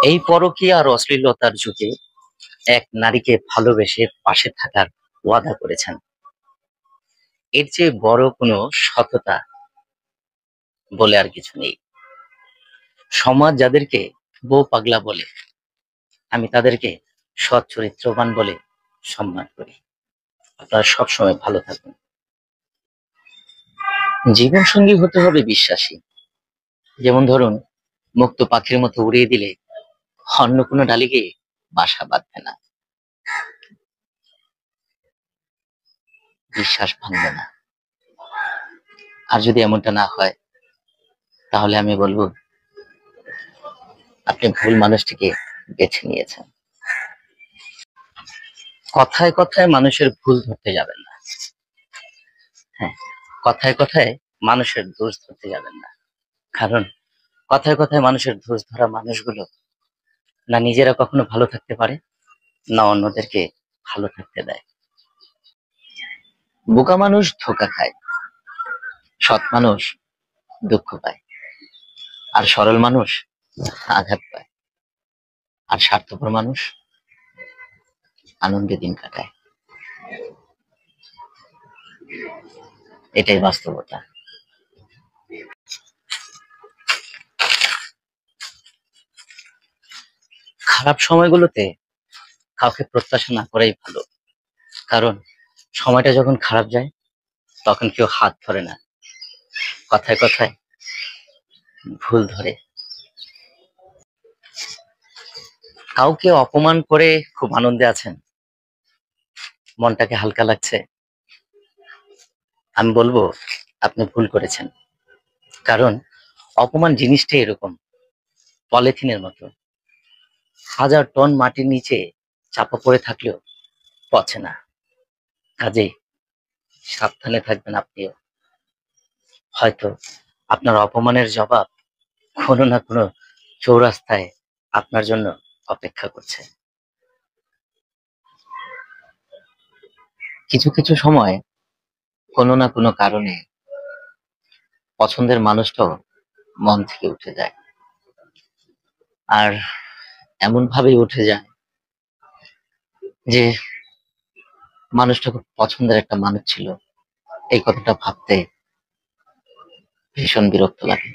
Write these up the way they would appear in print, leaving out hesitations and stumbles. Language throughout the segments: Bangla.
এই পরকীয়া আর অশ্লীলতার যুগে এক নারীকে ভালোবেসে পাশে থাকার ওয়াদা করেছেন। এর চেয়ে বড় কোনো সততা বলে আর কিছু নেই। সমাজ যাদেরকে বউ পাগলা বলে, আমি তাদেরকে সৎ চরিত্রবান বলে সম্মান করি। আপনারা সবসময় ভালো থাকুন। জীবন সঙ্গী হতে হবে বিশ্বাসী। যেমন ধরুন, মুক্ত পাখির মতো উড়িয়ে দিলে অন্য কোনো ডালিকে বাসা বাঁধবে না, বিশ্বাস ভাঙবে না। আর যদি এমনটা না হয়, তাহলে আমি বলবো আপনি ভুল মানুষটিকে বেছে নিয়েছেন। কথায় কথায় মানুষের ভুল ধরতে যাবেন না। হ্যাঁ, কথায় কথায় মানুষের দোষ ধরতে যাবেন না। কারণ কথায় কথায় মানুষের দোষ ধরা মানুষগুলো না নিজেরা কখনো ভালো থাকতে পারে, না অন্যদেরকে ভালো থাকতে দেয়। বোকা মানুষ ধোঁকা খায়, সৎ মানুষ দুঃখ পায়, আর সরল মানুষ আঘাত পায়, আর স্বার্থপর মানুষ আনন্দে দিন কাটায়। এটাই বাস্তবতা। খারাপ সময়গুলোতে কাউকে প্রত্যাশা না করাই ভালো। কারণ সময়টা যখন খারাপ যায়, তখন কেউ হাত ধরে না, কথায় কথায় ভুল ধরে। কাউকে অপমান করে খুব আনন্দে আছেন, মনটাকে হালকা লাগছে, আমি বলবো আপনি ভুল করেছেন। কারণ অপমান জিনিসটাই এরকম, পলিথিনের মতো। 1000 টন মাটির নিচে চাপা পড়ে থাকলেও পচে না। কাজেই সাবধানে থাকবেন আপনিও। হয়তো আপনার অপমানের জবাব কোনো না কোনো চৌরাস্তায় আপনার জন্য অপেক্ষা করছে। কিছু কিছু সময় কোনো না কোনো কারণে পছন্দের মানুষটাও মন থেকে উঠে যায়, আর এমন ভাবেই উঠে যায় যে মানুষটা খুব পছন্দের একটা মানুষ ছিল, এই কথাটা ভাবতে ভীষণ বিরক্ত লাগে,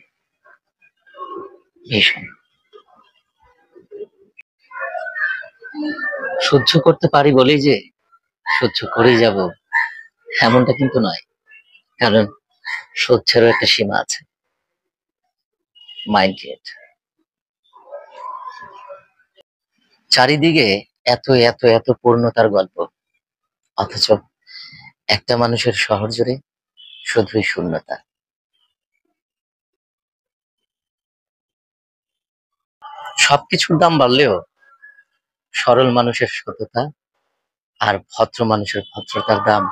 ভীষণ। সহ্য করতে পারি বলেই যে সহ্য করেই যাব এমনটা কিন্তু নয়। কারণ সহ্যেরও একটা সীমা আছে, মাইন্ড ইট। চারিদিকে এত এত এত পূর্ণতার গল্প, অথচ একটা মানুষের শহর জুড়ে শুধুই শূন্যতা। সবকিছুর দাম বাড়লেও সরল মানুষের সততা আর ভদ্র মানুষের ভদ্রতার দাম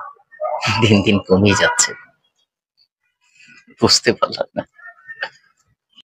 দিন দিন কমেই যাচ্ছে। বুঝতে পারলাম না।